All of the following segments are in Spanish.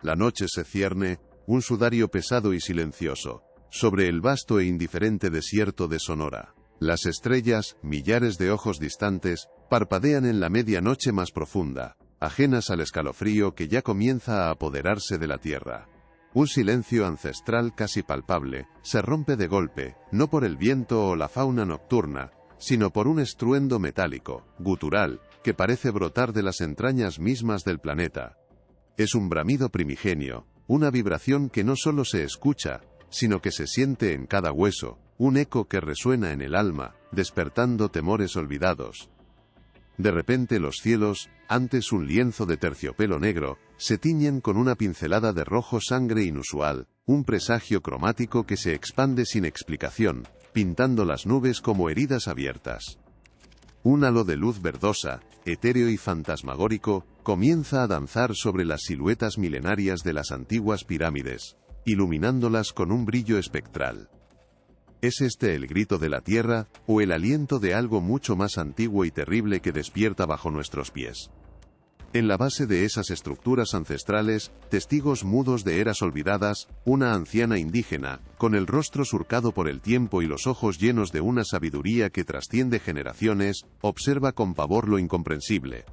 La noche se cierne, un sudario pesado y silencioso, sobre el vasto e indiferente desierto de Sonora. Las estrellas, millares de ojos distantes, parpadean en la medianoche más profunda, ajenas al escalofrío que ya comienza a apoderarse de la tierra. Un silencio ancestral casi palpable, se rompe de golpe, no por el viento o la fauna nocturna, sino por un estruendo metálico, gutural, que parece brotar de las entrañas mismas del planeta. Es un bramido primigenio, una vibración que no solo se escucha, sino que se siente en cada hueso, un eco que resuena en el alma, despertando temores olvidados. De repente los cielos, antes un lienzo de terciopelo negro, se tiñen con una pincelada de rojo sangre inusual, un presagio cromático que se expande sin explicación, pintando las nubes como heridas abiertas. Un halo de luz verdosa, etéreo y fantasmagórico, comienza a danzar sobre las siluetas milenarias de las antiguas pirámides, iluminándolas con un brillo espectral. ¿Es este el grito de la tierra, o el aliento de algo mucho más antiguo y terrible que despierta bajo nuestros pies? En la base de esas estructuras ancestrales, testigos mudos de eras olvidadas, una anciana indígena, con el rostro surcado por el tiempo y los ojos llenos de una sabiduría que trasciende generaciones, observa con pavor lo incomprensible.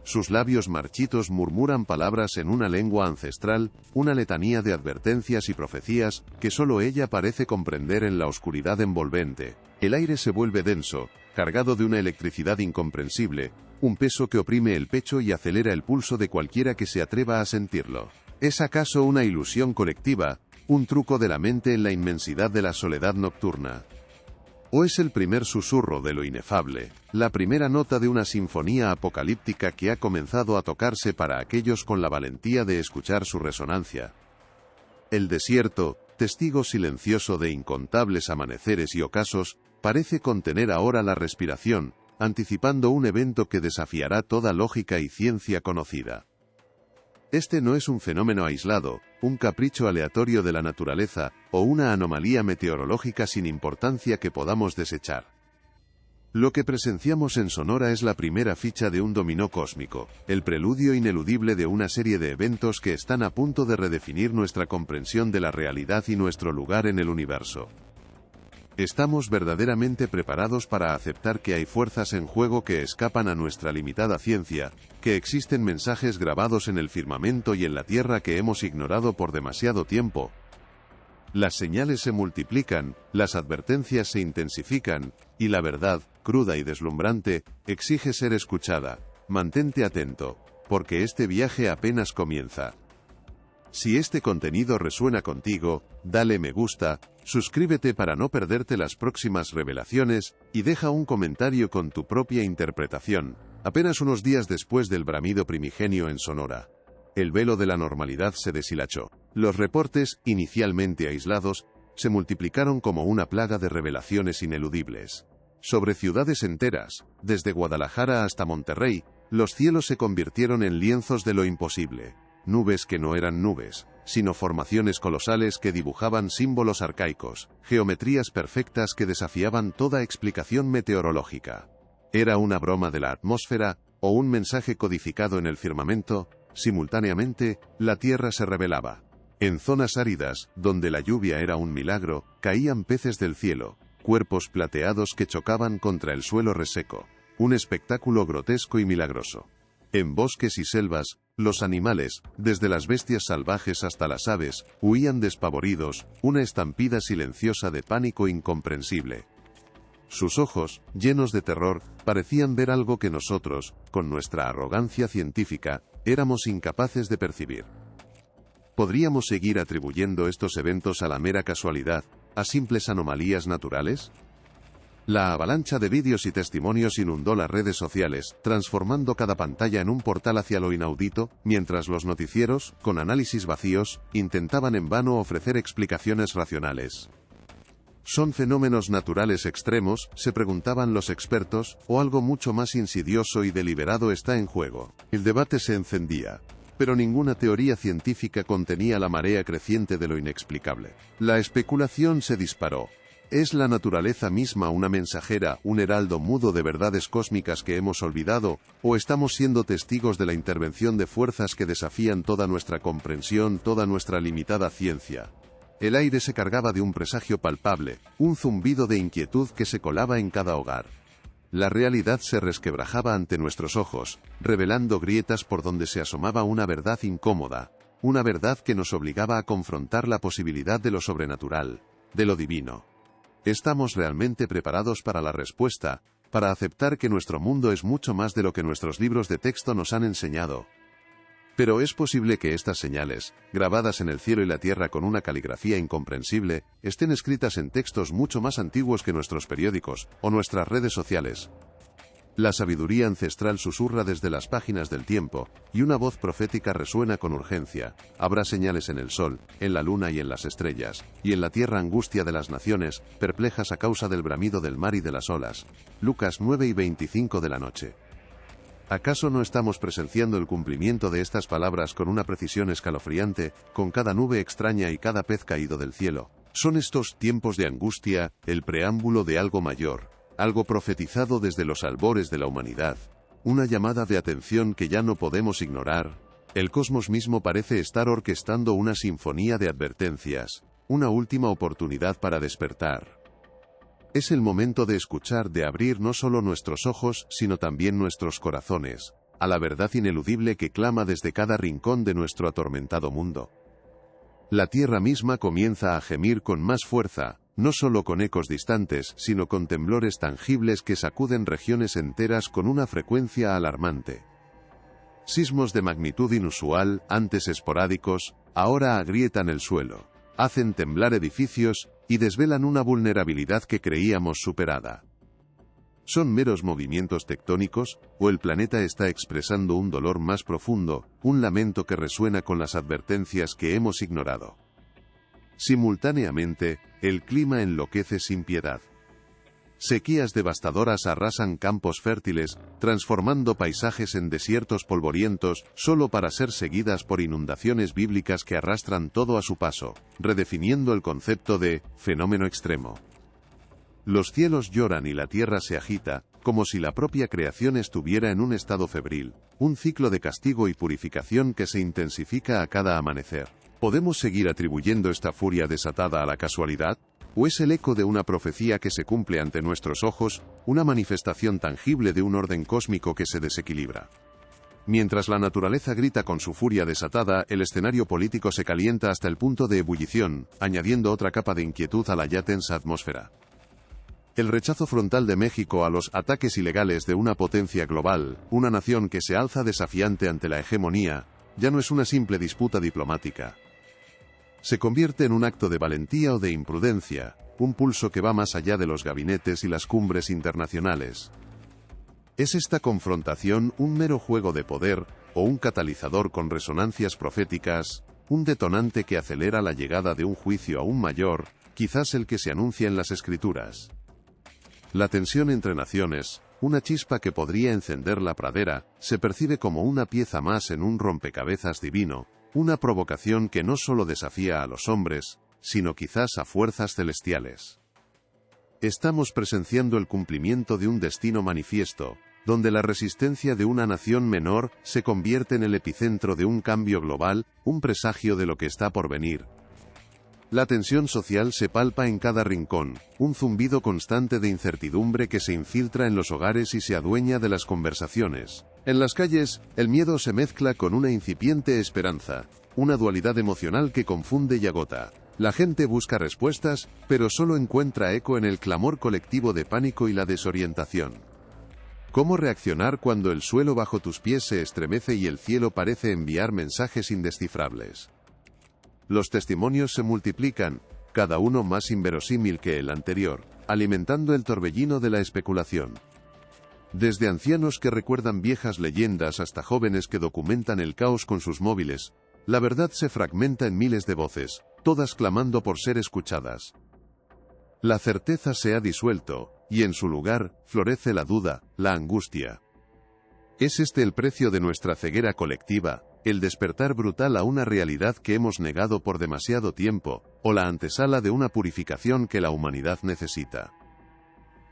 Sus labios marchitos murmuran palabras en una lengua ancestral, una letanía de advertencias y profecías, que solo ella parece comprender en la oscuridad envolvente. El aire se vuelve denso, cargado de una electricidad incomprensible, un peso que oprime el pecho y acelera el pulso de cualquiera que se atreva a sentirlo. ¿Es acaso una ilusión colectiva, un truco de la mente en la inmensidad de la soledad nocturna? ¿O es el primer susurro de lo inefable, la primera nota de una sinfonía apocalíptica que ha comenzado a tocarse para aquellos con la valentía de escuchar su resonancia? El desierto, testigo silencioso de incontables amaneceres y ocasos, parece contener ahora la respiración, anticipando un evento que desafiará toda lógica y ciencia conocida. Este no es un fenómeno aislado, un capricho aleatorio de la naturaleza, o una anomalía meteorológica sin importancia que podamos desechar. Lo que presenciamos en Sonora es la primera ficha de un dominó cósmico, el preludio ineludible de una serie de eventos que están a punto de redefinir nuestra comprensión de la realidad y nuestro lugar en el universo. ¿Estamos verdaderamente preparados para aceptar que hay fuerzas en juego que escapan a nuestra limitada ciencia, que existen mensajes grabados en el firmamento y en la tierra que hemos ignorado por demasiado tiempo? Las señales se multiplican, las advertencias se intensifican, y la verdad, cruda y deslumbrante, exige ser escuchada. Mantente atento, porque este viaje apenas comienza. Si este contenido resuena contigo, dale me gusta, suscríbete para no perderte las próximas revelaciones, y deja un comentario con tu propia interpretación. Apenas unos días después del bramido primigenio en Sonora, el velo de la normalidad se deshilachó. Los reportes, inicialmente aislados, se multiplicaron como una plaga de revelaciones ineludibles. Sobre ciudades enteras, desde Guadalajara hasta Monterrey, los cielos se convirtieron en lienzos de lo imposible. Nubes que no eran nubes, sino formaciones colosales que dibujaban símbolos arcaicos, geometrías perfectas que desafiaban toda explicación meteorológica. ¿Era una broma de la atmósfera, o un mensaje codificado en el firmamento? Simultáneamente, la tierra se revelaba. En zonas áridas, donde la lluvia era un milagro, caían peces del cielo, cuerpos plateados que chocaban contra el suelo reseco. Un espectáculo grotesco y milagroso. En bosques y selvas, los animales, desde las bestias salvajes hasta las aves, huían despavoridos, una estampida silenciosa de pánico incomprensible. Sus ojos, llenos de terror, parecían ver algo que nosotros, con nuestra arrogancia científica, éramos incapaces de percibir. ¿Podríamos seguir atribuyendo estos eventos a la mera casualidad, a simples anomalías naturales? La avalancha de vídeos y testimonios inundó las redes sociales, transformando cada pantalla en un portal hacia lo inaudito, mientras los noticieros, con análisis vacíos, intentaban en vano ofrecer explicaciones racionales. ¿Son fenómenos naturales extremos?, se preguntaban los expertos, o algo mucho más insidioso y deliberado está en juego. El debate se encendía, pero ninguna teoría científica contenía la marea creciente de lo inexplicable. La especulación se disparó. ¿Es la naturaleza misma una mensajera, un heraldo mudo de verdades cósmicas que hemos olvidado, o estamos siendo testigos de la intervención de fuerzas que desafían toda nuestra comprensión, toda nuestra limitada ciencia? El aire se cargaba de un presagio palpable, un zumbido de inquietud que se colaba en cada hogar. La realidad se resquebrajaba ante nuestros ojos, revelando grietas por donde se asomaba una verdad incómoda, una verdad que nos obligaba a confrontar la posibilidad de lo sobrenatural, de lo divino. ¿Estamos realmente preparados para la respuesta, para aceptar que nuestro mundo es mucho más de lo que nuestros libros de texto nos han enseñado? Pero es posible que estas señales, grabadas en el cielo y la tierra con una caligrafía incomprensible, estén escritas en textos mucho más antiguos que nuestros periódicos o nuestras redes sociales. La sabiduría ancestral susurra desde las páginas del tiempo, y una voz profética resuena con urgencia. Habrá señales en el sol, en la luna y en las estrellas, y en la tierra angustia de las naciones, perplejas a causa del bramido del mar y de las olas. Lucas 9:25 de la noche. ¿Acaso no estamos presenciando el cumplimiento de estas palabras con una precisión escalofriante, con cada nube extraña y cada pez caído del cielo? ¿Son estos tiempos de angustia el preámbulo de algo mayor, algo profetizado desde los albores de la humanidad, una llamada de atención que ya no podemos ignorar? El cosmos mismo parece estar orquestando una sinfonía de advertencias, una última oportunidad para despertar. Es el momento de escuchar, de abrir no solo nuestros ojos, sino también nuestros corazones, a la verdad ineludible que clama desde cada rincón de nuestro atormentado mundo. La tierra misma comienza a gemir con más fuerza, no solo con ecos distantes, sino con temblores tangibles que sacuden regiones enteras con una frecuencia alarmante. Sismos de magnitud inusual, antes esporádicos, ahora agrietan el suelo, hacen temblar edificios, y desvelan una vulnerabilidad que creíamos superada. ¿Son meros movimientos tectónicos, o el planeta está expresando un dolor más profundo, un lamento que resuena con las advertencias que hemos ignorado? Simultáneamente, el clima enloquece sin piedad. Sequías devastadoras arrasan campos fértiles, transformando paisajes en desiertos polvorientos, solo para ser seguidas por inundaciones bíblicas que arrastran todo a su paso, redefiniendo el concepto de fenómeno extremo. Los cielos lloran y la tierra se agita, como si la propia creación estuviera en un estado febril, un ciclo de castigo y purificación que se intensifica a cada amanecer. ¿Podemos seguir atribuyendo esta furia desatada a la casualidad? ¿O es el eco de una profecía que se cumple ante nuestros ojos, una manifestación tangible de un orden cósmico que se desequilibra? Mientras la naturaleza grita con su furia desatada, el escenario político se calienta hasta el punto de ebullición, añadiendo otra capa de inquietud a la ya tensa atmósfera. El rechazo frontal de México a los ataques ilegales de una potencia global, una nación que se alza desafiante ante la hegemonía, ya no es una simple disputa diplomática. Se convierte en un acto de valentía o de imprudencia, un pulso que va más allá de los gabinetes y las cumbres internacionales. ¿Es esta confrontación un mero juego de poder, o un catalizador con resonancias proféticas, un detonante que acelera la llegada de un juicio aún mayor, quizás el que se anuncia en las Escrituras? La tensión entre naciones, una chispa que podría encender la pradera, se percibe como una pieza más en un rompecabezas divino, una provocación que no solo desafía a los hombres, sino quizás a fuerzas celestiales. Estamos presenciando el cumplimiento de un destino manifiesto, donde la resistencia de una nación menor se convierte en el epicentro de un cambio global, un presagio de lo que está por venir. La tensión social se palpa en cada rincón, un zumbido constante de incertidumbre que se infiltra en los hogares y se adueña de las conversaciones. En las calles, el miedo se mezcla con una incipiente esperanza, una dualidad emocional que confunde y agota. La gente busca respuestas, pero solo encuentra eco en el clamor colectivo de pánico y la desorientación. ¿Cómo reaccionar cuando el suelo bajo tus pies se estremece y el cielo parece enviar mensajes indescifrables? Los testimonios se multiplican, cada uno más inverosímil que el anterior, alimentando el torbellino de la especulación. Desde ancianos que recuerdan viejas leyendas hasta jóvenes que documentan el caos con sus móviles, la verdad se fragmenta en miles de voces, todas clamando por ser escuchadas. La certeza se ha disuelto, y en su lugar, florece la duda, la angustia. ¿Es este el precio de nuestra ceguera colectiva, el despertar brutal a una realidad que hemos negado por demasiado tiempo, o la antesala de una purificación que la humanidad necesita.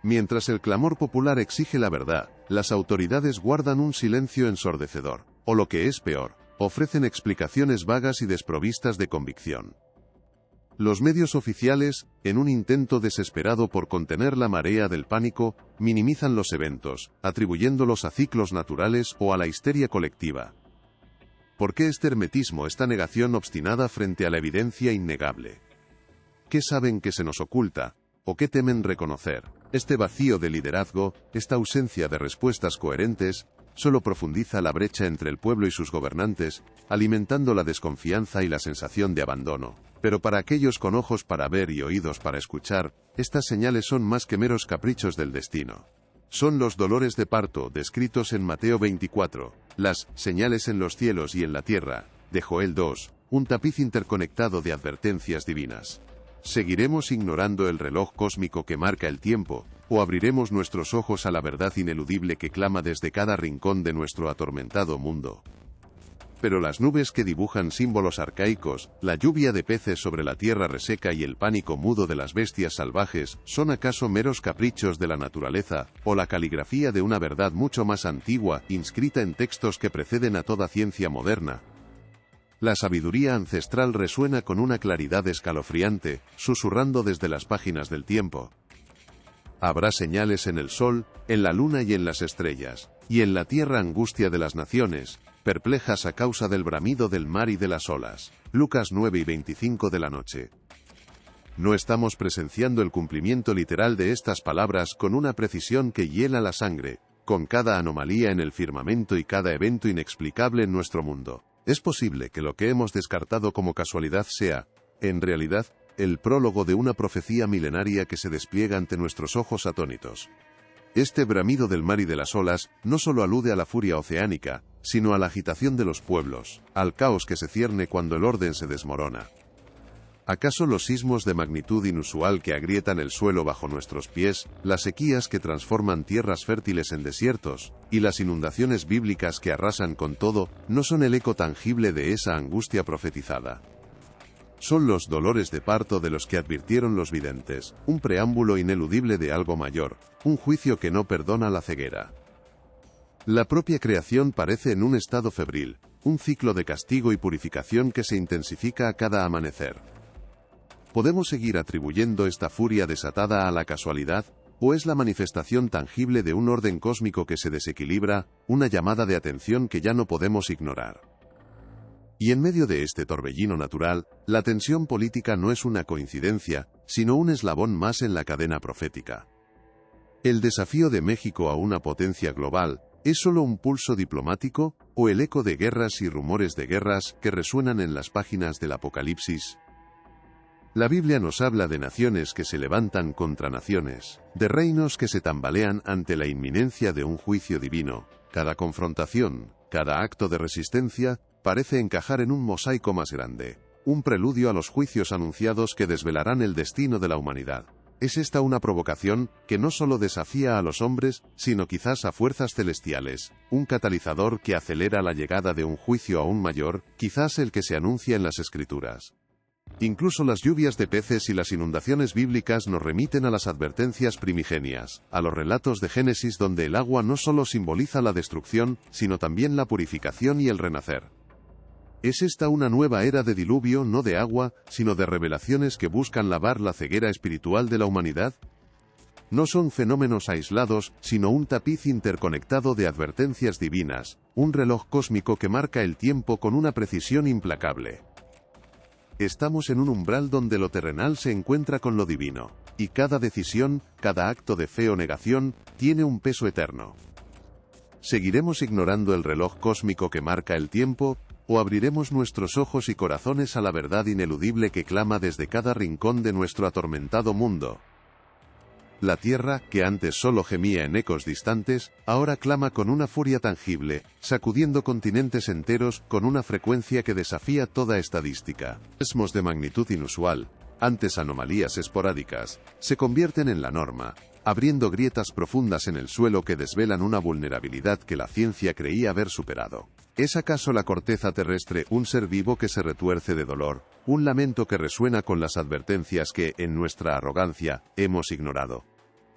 Mientras el clamor popular exige la verdad, las autoridades guardan un silencio ensordecedor, o lo que es peor, ofrecen explicaciones vagas y desprovistas de convicción. Los medios oficiales, en un intento desesperado por contener la marea del pánico, minimizan los eventos, atribuyéndolos a ciclos naturales o a la histeria colectiva. ¿Por qué este hermetismo, esta negación obstinada frente a la evidencia innegable? ¿Qué saben que se nos oculta, o qué temen reconocer? Este vacío de liderazgo, esta ausencia de respuestas coherentes, solo profundiza la brecha entre el pueblo y sus gobernantes, alimentando la desconfianza y la sensación de abandono. Pero para aquellos con ojos para ver y oídos para escuchar, estas señales son más que meros caprichos del destino. Son los dolores de parto descritos en Mateo 24, las señales en los cielos y en la tierra, de Joel 2, un tapiz interconectado de advertencias divinas. ¿Seguiremos ignorando el reloj cósmico que marca el tiempo, o abriremos nuestros ojos a la verdad ineludible que clama desde cada rincón de nuestro atormentado mundo? Pero las nubes que dibujan símbolos arcaicos, la lluvia de peces sobre la tierra reseca y el pánico mudo de las bestias salvajes, ¿son acaso meros caprichos de la naturaleza, o la caligrafía de una verdad mucho más antigua, inscrita en textos que preceden a toda ciencia moderna? La sabiduría ancestral resuena con una claridad escalofriante, susurrando desde las páginas del tiempo. Habrá señales en el sol, en la luna y en las estrellas, y en la tierra angustia de las naciones, perplejas a causa del bramido del mar y de las olas. Lucas 9:25 de la noche. No estamos presenciando el cumplimiento literal de estas palabras con una precisión que hiela la sangre, con cada anomalía en el firmamento y cada evento inexplicable en nuestro mundo. Es posible que lo que hemos descartado como casualidad sea, en realidad, el prólogo de una profecía milenaria que se despliega ante nuestros ojos atónitos. Este bramido del mar y de las olas no solo alude a la furia oceánica, sino a la agitación de los pueblos, al caos que se cierne cuando el orden se desmorona. ¿Acaso los sismos de magnitud inusual que agrietan el suelo bajo nuestros pies, las sequías que transforman tierras fértiles en desiertos, y las inundaciones bíblicas que arrasan con todo, no son el eco tangible de esa angustia profetizada? Son los dolores de parto de los que advirtieron los videntes, un preámbulo ineludible de algo mayor, un juicio que no perdona la ceguera. La propia creación parece en un estado febril, un ciclo de castigo y purificación que se intensifica a cada amanecer. ¿Podemos seguir atribuyendo esta furia desatada a la casualidad, o es la manifestación tangible de un orden cósmico que se desequilibra, una llamada de atención que ya no podemos ignorar? Y en medio de este torbellino natural, la tensión política no es una coincidencia, sino un eslabón más en la cadena profética. ¿El desafío de México a una potencia global es solo un pulso diplomático, o el eco de guerras y rumores de guerras que resuenan en las páginas del Apocalipsis? La Biblia nos habla de naciones que se levantan contra naciones, de reinos que se tambalean ante la inminencia de un juicio divino. Cada confrontación, cada acto de resistencia, parece encajar en un mosaico más grande, un preludio a los juicios anunciados que desvelarán el destino de la humanidad. ¿Es esta una provocación que no solo desafía a los hombres, sino quizás a fuerzas celestiales, un catalizador que acelera la llegada de un juicio aún mayor, quizás el que se anuncia en las Escrituras? Incluso las lluvias de peces y las inundaciones bíblicas nos remiten a las advertencias primigenias, a los relatos de Génesis donde el agua no solo simboliza la destrucción, sino también la purificación y el renacer. ¿Es esta una nueva era de diluvio no de agua, sino de revelaciones que buscan lavar la ceguera espiritual de la humanidad? No son fenómenos aislados, sino un tapiz interconectado de advertencias divinas, un reloj cósmico que marca el tiempo con una precisión implacable. Estamos en un umbral donde lo terrenal se encuentra con lo divino, y cada decisión, cada acto de fe o negación, tiene un peso eterno. ¿Seguiremos ignorando el reloj cósmico que marca el tiempo, o abriremos nuestros ojos y corazones a la verdad ineludible que clama desde cada rincón de nuestro atormentado mundo? La tierra, que antes solo gemía en ecos distantes, ahora clama con una furia tangible, sacudiendo continentes enteros con una frecuencia que desafía toda estadística. Sismos de magnitud inusual, antes anomalías esporádicas, se convierten en la norma, abriendo grietas profundas en el suelo que desvelan una vulnerabilidad que la ciencia creía haber superado. ¿Es acaso la corteza terrestre un ser vivo que se retuerce de dolor, un lamento que resuena con las advertencias que, en nuestra arrogancia, hemos ignorado.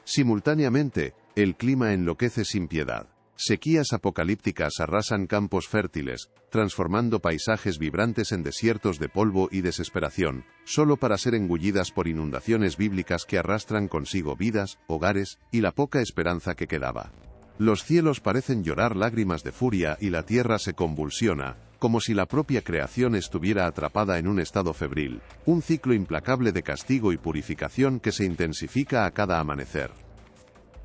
Simultáneamente, el clima enloquece sin piedad. Sequías apocalípticas arrasan campos fértiles, transformando paisajes vibrantes en desiertos de polvo y desesperación, solo para ser engullidas por inundaciones bíblicas que arrastran consigo vidas, hogares y la poca esperanza que quedaba. Los cielos parecen llorar lágrimas de furia y la tierra se convulsiona, como si la propia creación estuviera atrapada en un estado febril, un ciclo implacable de castigo y purificación que se intensifica a cada amanecer.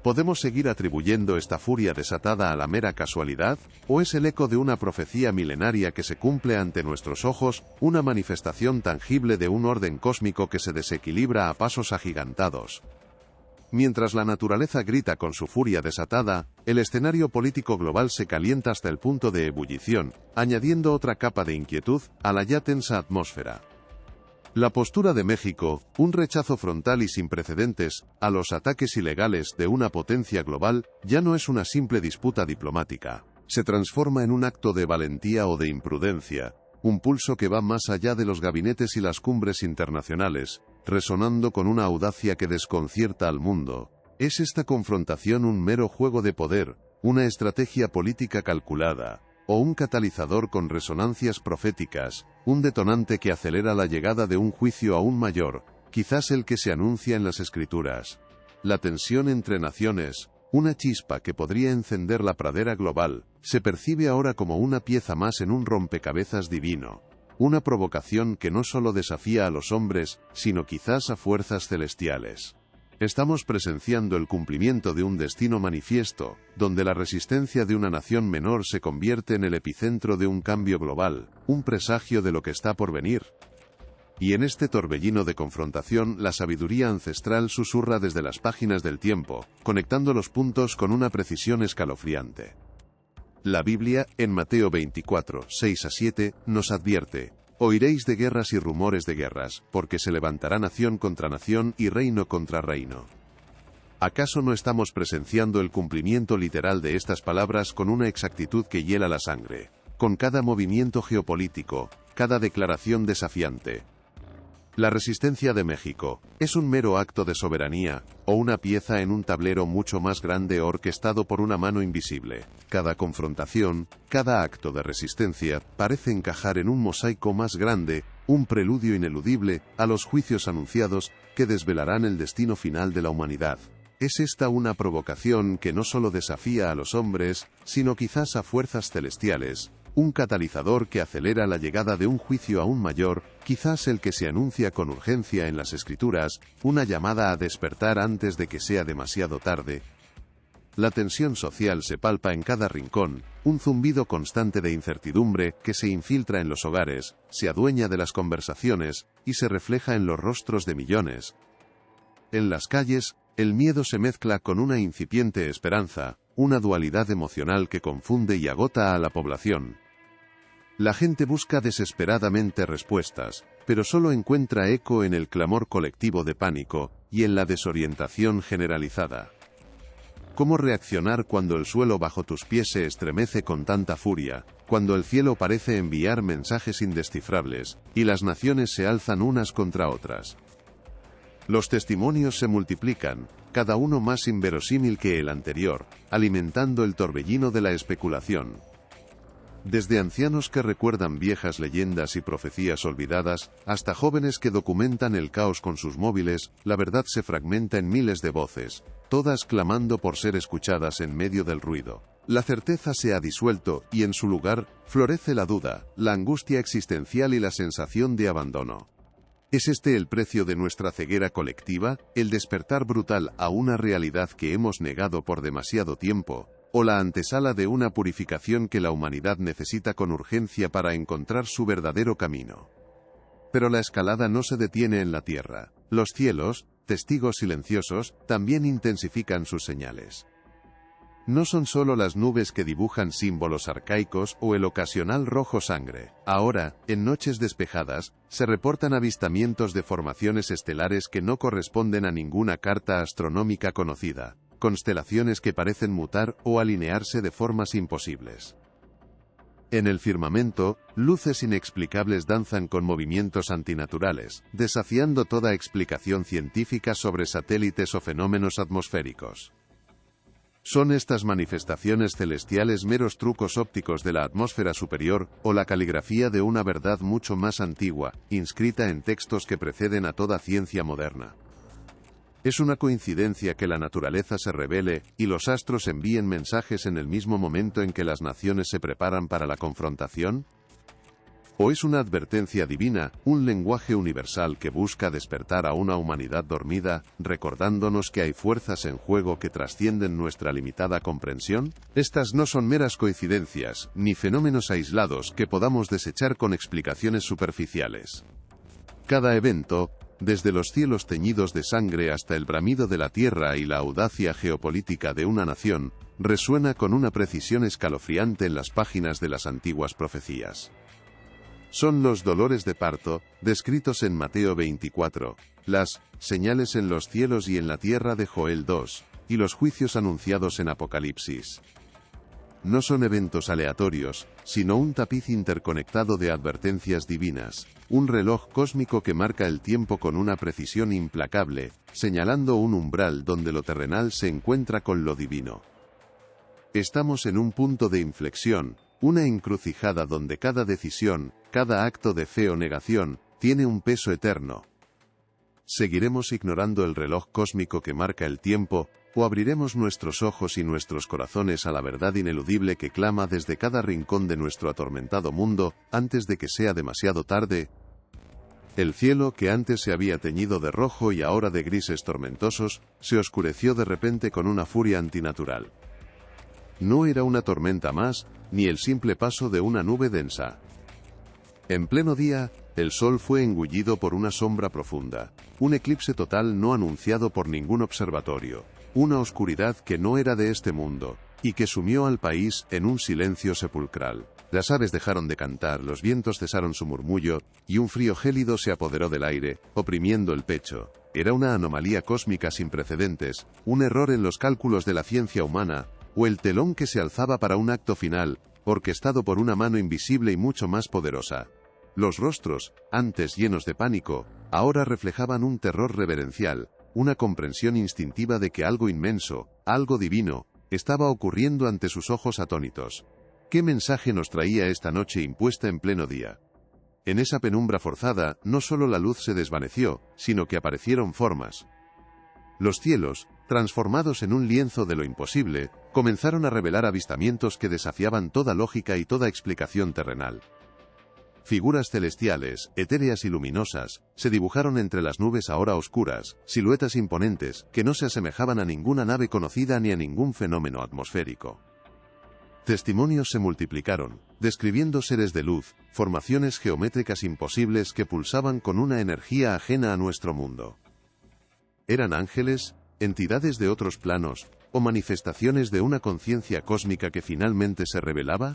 ¿Podemos seguir atribuyendo esta furia desatada a la mera casualidad, o es el eco de una profecía milenaria que se cumple ante nuestros ojos, una manifestación tangible de un orden cósmico que se desequilibra a pasos agigantados? Mientras la naturaleza grita con su furia desatada, el escenario político global se calienta hasta el punto de ebullición, añadiendo otra capa de inquietud a la ya tensa atmósfera. La postura de México, un rechazo frontal y sin precedentes a los ataques ilegales de una potencia global, ya no es una simple disputa diplomática. Se transforma en un acto de valentía o de imprudencia, un pulso que va más allá de los gabinetes y las cumbres internacionales, resonando con una audacia que desconcierta al mundo. ¿Es esta confrontación un mero juego de poder, una estrategia política calculada, o un catalizador con resonancias proféticas, un detonante que acelera la llegada de un juicio aún mayor, quizás el que se anuncia en las Escrituras? La tensión entre naciones, una chispa que podría encender la pradera global, se percibe ahora como una pieza más en un rompecabezas divino. Una provocación que no solo desafía a los hombres, sino quizás a fuerzas celestiales. Estamos presenciando el cumplimiento de un destino manifiesto, donde la resistencia de una nación menor se convierte en el epicentro de un cambio global, un presagio de lo que está por venir. Y en este torbellino de confrontación, la sabiduría ancestral susurra desde las páginas del tiempo, conectando los puntos con una precisión escalofriante. La Biblia, en Mateo 24, 6-7, nos advierte: oiréis de guerras y rumores de guerras, porque se levantará nación contra nación y reino contra reino. ¿Acaso no estamos presenciando el cumplimiento literal de estas palabras con una exactitud que hiela la sangre, con cada movimiento geopolítico, cada declaración desafiante? La resistencia de México, ¿es un mero acto de soberanía, o una pieza en un tablero mucho más grande orquestado por una mano invisible? Cada confrontación, cada acto de resistencia, parece encajar en un mosaico más grande, un preludio ineludible a los juicios anunciados que desvelarán el destino final de la humanidad. ¿Es esta una provocación que no solo desafía a los hombres, sino quizás a fuerzas celestiales? Un catalizador que acelera la llegada de un juicio aún mayor, quizás el que se anuncia con urgencia en las Escrituras, una llamada a despertar antes de que sea demasiado tarde. La tensión social se palpa en cada rincón, un zumbido constante de incertidumbre que se infiltra en los hogares, se adueña de las conversaciones, y se refleja en los rostros de millones. En las calles, el miedo se mezcla con una incipiente esperanza, una dualidad emocional que confunde y agota a la población. La gente busca desesperadamente respuestas, pero solo encuentra eco en el clamor colectivo de pánico y en la desorientación generalizada. ¿Cómo reaccionar cuando el suelo bajo tus pies se estremece con tanta furia, cuando el cielo parece enviar mensajes indescifrables, y las naciones se alzan unas contra otras? Los testimonios se multiplican, cada uno más inverosímil que el anterior, alimentando el torbellino de la especulación. Desde ancianos que recuerdan viejas leyendas y profecías olvidadas, hasta jóvenes que documentan el caos con sus móviles, la verdad se fragmenta en miles de voces, todas clamando por ser escuchadas en medio del ruido. La certeza se ha disuelto, y en su lugar, florece la duda, la angustia existencial y la sensación de abandono. ¿Es este el precio de nuestra ceguera colectiva, el despertar brutal a una realidad que hemos negado por demasiado tiempo, o la antesala de una purificación que la humanidad necesita con urgencia para encontrar su verdadero camino? Pero la escalada no se detiene en la tierra. Los cielos, testigos silenciosos, también intensifican sus señales. No son solo las nubes que dibujan símbolos arcaicos o el ocasional rojo sangre. Ahora, en noches despejadas, se reportan avistamientos de formaciones estelares que no corresponden a ninguna carta astronómica conocida, constelaciones que parecen mutar o alinearse de formas imposibles. En el firmamento, luces inexplicables danzan con movimientos antinaturales, desafiando toda explicación científica sobre satélites o fenómenos atmosféricos. ¿Son estas manifestaciones celestiales meros trucos ópticos de la atmósfera superior, o la caligrafía de una verdad mucho más antigua, inscrita en textos que preceden a toda ciencia moderna? ¿Es una coincidencia que la naturaleza se revele, y los astros envíen mensajes en el mismo momento en que las naciones se preparan para la confrontación? ¿O es una advertencia divina, un lenguaje universal que busca despertar a una humanidad dormida, recordándonos que hay fuerzas en juego que trascienden nuestra limitada comprensión? Estas no son meras coincidencias, ni fenómenos aislados que podamos desechar con explicaciones superficiales. Cada evento, desde los cielos teñidos de sangre hasta el bramido de la tierra y la audacia geopolítica de una nación, resuena con una precisión escalofriante en las páginas de las antiguas profecías. Son los dolores de parto, descritos en Mateo 24, las señales en los cielos y en la tierra de Joel 2, y los juicios anunciados en Apocalipsis. No son eventos aleatorios, sino un tapiz interconectado de advertencias divinas, un reloj cósmico que marca el tiempo con una precisión implacable, señalando un umbral donde lo terrenal se encuentra con lo divino. Estamos en un punto de inflexión, una encrucijada donde cada decisión, cada acto de fe o negación, tiene un peso eterno. ¿Seguiremos ignorando el reloj cósmico que marca el tiempo, o abriremos nuestros ojos y nuestros corazones a la verdad ineludible que clama desde cada rincón de nuestro atormentado mundo, antes de que sea demasiado tarde? El cielo, que antes se había teñido de rojo y ahora de grises tormentosos, se oscureció de repente con una furia antinatural. No era una tormenta más, ni el simple paso de una nube densa. En pleno día, el sol fue engullido por una sombra profunda, un eclipse total no anunciado por ningún observatorio, una oscuridad que no era de este mundo, y que sumió al país en un silencio sepulcral. Las aves dejaron de cantar, los vientos cesaron su murmullo, y un frío gélido se apoderó del aire, oprimiendo el pecho. Era una anomalía cósmica sin precedentes, un error en los cálculos de la ciencia humana, o el telón que se alzaba para un acto final, orquestado por una mano invisible y mucho más poderosa. Los rostros, antes llenos de pánico, ahora reflejaban un terror reverencial, una comprensión instintiva de que algo inmenso, algo divino, estaba ocurriendo ante sus ojos atónitos. ¿Qué mensaje nos traía esta noche impuesta en pleno día? En esa penumbra forzada, no solo la luz se desvaneció, sino que aparecieron formas. Los cielos, transformados en un lienzo de lo imposible, comenzaron a revelar avistamientos que desafiaban toda lógica y toda explicación terrenal. Figuras celestiales, etéreas y luminosas, se dibujaron entre las nubes ahora oscuras, siluetas imponentes, que no se asemejaban a ninguna nave conocida ni a ningún fenómeno atmosférico. Testimonios se multiplicaron, describiendo seres de luz, formaciones geométricas imposibles que pulsaban con una energía ajena a nuestro mundo. ¿Eran ángeles, entidades de otros planos, o manifestaciones de una conciencia cósmica que finalmente se revelaba?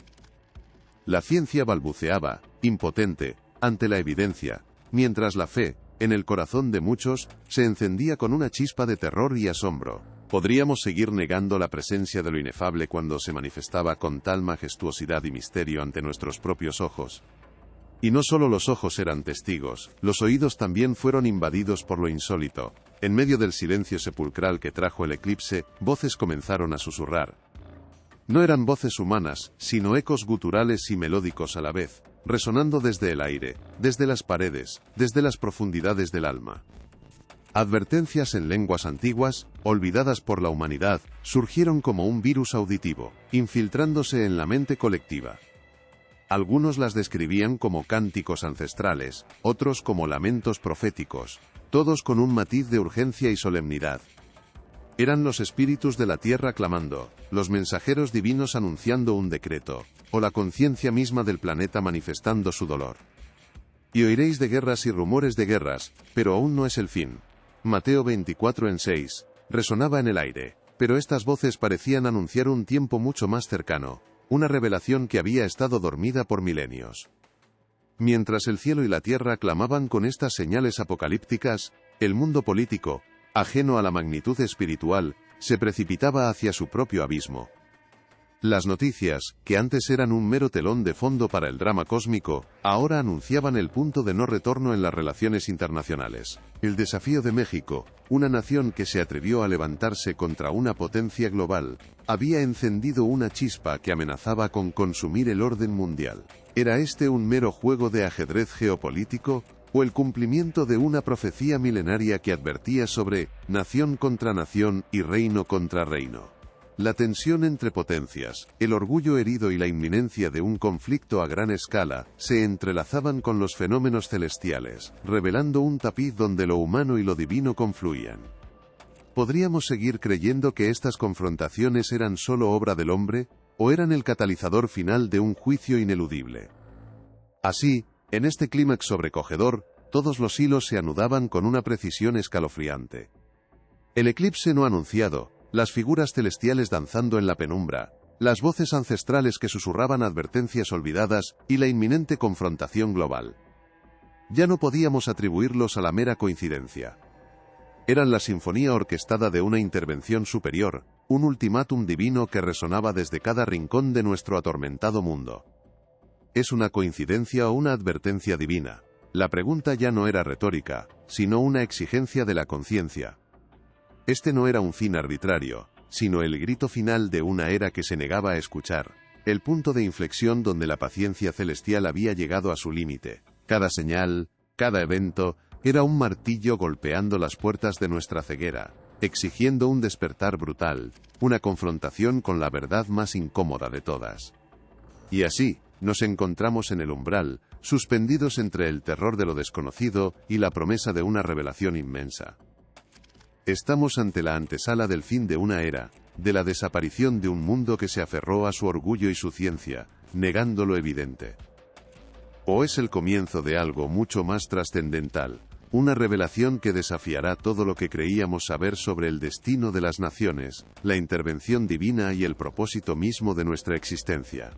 La ciencia balbuceaba, impotente, ante la evidencia, mientras la fe, en el corazón de muchos, se encendía con una chispa de terror y asombro. ¿Podríamos seguir negando la presencia de lo inefable cuando se manifestaba con tal majestuosidad y misterio ante nuestros propios ojos? Y no solo los ojos eran testigos, los oídos también fueron invadidos por lo insólito. En medio del silencio sepulcral que trajo el eclipse, voces comenzaron a susurrar. No eran voces humanas, sino ecos guturales y melódicos a la vez, resonando desde el aire, desde las paredes, desde las profundidades del alma. Advertencias en lenguas antiguas, olvidadas por la humanidad, surgieron como un virus auditivo, infiltrándose en la mente colectiva. Algunos las describían como cánticos ancestrales, otros como lamentos proféticos, todos con un matiz de urgencia y solemnidad. Eran los espíritus de la tierra clamando, los mensajeros divinos anunciando un decreto, o la conciencia misma del planeta manifestando su dolor. Y oiréis de guerras y rumores de guerras, pero aún no es el fin. Mateo 24:6, resonaba en el aire, pero estas voces parecían anunciar un tiempo mucho más cercano, una revelación que había estado dormida por milenios. Mientras el cielo y la tierra clamaban con estas señales apocalípticas, el mundo político, ajeno a la magnitud espiritual, se precipitaba hacia su propio abismo. Las noticias, que antes eran un mero telón de fondo para el drama cósmico, ahora anunciaban el punto de no retorno en las relaciones internacionales. El desafío de México, una nación que se atrevió a levantarse contra una potencia global, había encendido una chispa que amenazaba con consumir el orden mundial. ¿Era este un mero juego de ajedrez geopolítico, o el cumplimiento de una profecía milenaria que advertía sobre nación contra nación y reino contra reino? La tensión entre potencias, el orgullo herido y la inminencia de un conflicto a gran escala, se entrelazaban con los fenómenos celestiales, revelando un tapiz donde lo humano y lo divino confluían. ¿Podríamos seguir creyendo que estas confrontaciones eran solo obra del hombre, o eran el catalizador final de un juicio ineludible? Así, en este clímax sobrecogedor, todos los hilos se anudaban con una precisión escalofriante. El eclipse no anunciado, las figuras celestiales danzando en la penumbra, las voces ancestrales que susurraban advertencias olvidadas y la inminente confrontación global. Ya no podíamos atribuirlos a la mera coincidencia. Eran la sinfonía orquestada de una intervención superior, un ultimátum divino que resonaba desde cada rincón de nuestro atormentado mundo. ¿Es una coincidencia o una advertencia divina? La pregunta ya no era retórica, sino una exigencia de la conciencia. Este no era un fin arbitrario, sino el grito final de una era que se negaba a escuchar, el punto de inflexión donde la paciencia celestial había llegado a su límite. Cada señal, cada evento, era un martillo golpeando las puertas de nuestra ceguera, exigiendo un despertar brutal, una confrontación con la verdad más incómoda de todas. Y así, nos encontramos en el umbral, suspendidos entre el terror de lo desconocido y la promesa de una revelación inmensa. Estamos ante la antesala del fin de una era, de la desaparición de un mundo que se aferró a su orgullo y su ciencia, negando lo evidente. ¿O es el comienzo de algo mucho más trascendental, una revelación que desafiará todo lo que creíamos saber sobre el destino de las naciones, la intervención divina y el propósito mismo de nuestra existencia?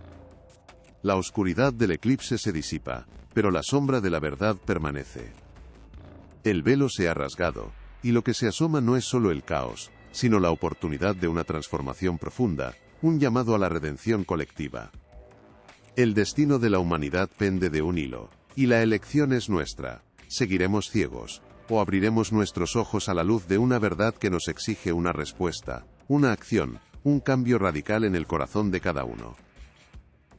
La oscuridad del eclipse se disipa, pero la sombra de la verdad permanece. El velo se ha rasgado, y lo que se asoma no es solo el caos, sino la oportunidad de una transformación profunda, un llamado a la redención colectiva. El destino de la humanidad pende de un hilo, y la elección es nuestra. ¿Seguiremos ciegos, o abriremos nuestros ojos a la luz de una verdad que nos exige una respuesta, una acción, un cambio radical en el corazón de cada uno?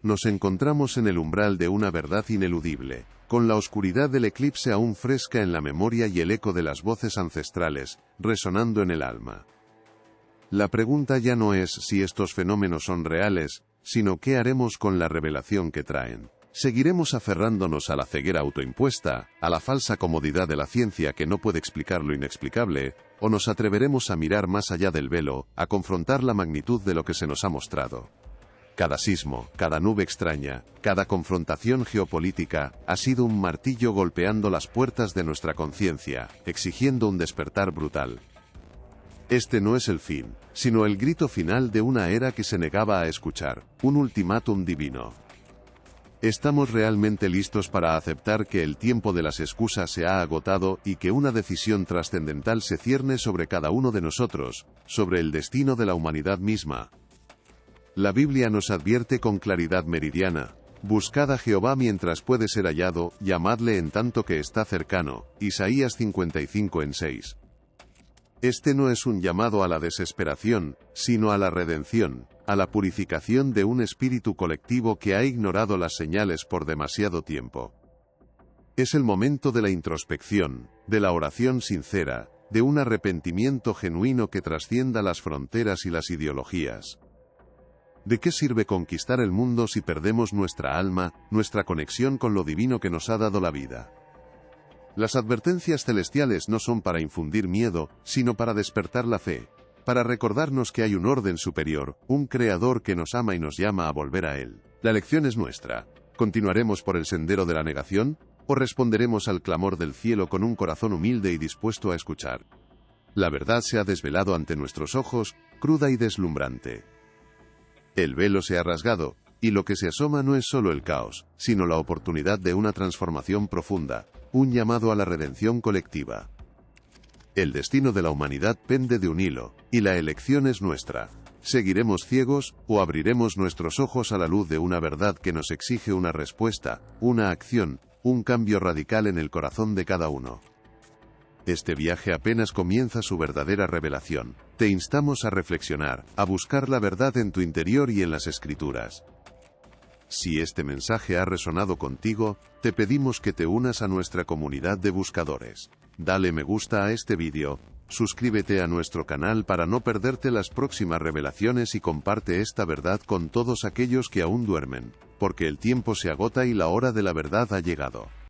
Nos encontramos en el umbral de una verdad ineludible, con la oscuridad del eclipse aún fresca en la memoria y el eco de las voces ancestrales, resonando en el alma. La pregunta ya no es si estos fenómenos son reales, sino qué haremos con la revelación que traen. ¿Seguiremos aferrándonos a la ceguera autoimpuesta, a la falsa comodidad de la ciencia que no puede explicar lo inexplicable, o nos atreveremos a mirar más allá del velo, a confrontar la magnitud de lo que se nos ha mostrado? Cada sismo, cada nube extraña, cada confrontación geopolítica, ha sido un martillo golpeando las puertas de nuestra conciencia, exigiendo un despertar brutal. Este no es el fin, sino el grito final de una era que se negaba a escuchar, un ultimátum divino. ¿Estamos realmente listos para aceptar que el tiempo de las excusas se ha agotado y que una decisión trascendental se cierne sobre cada uno de nosotros, sobre el destino de la humanidad misma? La Biblia nos advierte con claridad meridiana: buscad a Jehová mientras puede ser hallado, llamadle en tanto que está cercano. Isaías 55:6. Este no es un llamado a la desesperación, sino a la redención, a la purificación de un espíritu colectivo que ha ignorado las señales por demasiado tiempo. Es el momento de la introspección, de la oración sincera, de un arrepentimiento genuino que trascienda las fronteras y las ideologías. ¿De qué sirve conquistar el mundo si perdemos nuestra alma, nuestra conexión con lo divino que nos ha dado la vida? Las advertencias celestiales no son para infundir miedo, sino para despertar la fe, para recordarnos que hay un orden superior, un creador que nos ama y nos llama a volver a él. La elección es nuestra. ¿Continuaremos por el sendero de la negación, o responderemos al clamor del cielo con un corazón humilde y dispuesto a escuchar? La verdad se ha desvelado ante nuestros ojos, cruda y deslumbrante. El velo se ha rasgado, y lo que se asoma no es solo el caos, sino la oportunidad de una transformación profunda, un llamado a la redención colectiva. El destino de la humanidad pende de un hilo, y la elección es nuestra. ¿Seguiremos ciegos, o abriremos nuestros ojos a la luz de una verdad que nos exige una respuesta, una acción, un cambio radical en el corazón de cada uno? Este viaje apenas comienza su verdadera revelación. Te instamos a reflexionar, a buscar la verdad en tu interior y en las Escrituras. Si este mensaje ha resonado contigo, te pedimos que te unas a nuestra comunidad de buscadores. Dale me gusta a este vídeo, suscríbete a nuestro canal para no perderte las próximas revelaciones y comparte esta verdad con todos aquellos que aún duermen, porque el tiempo se agota y la hora de la verdad ha llegado.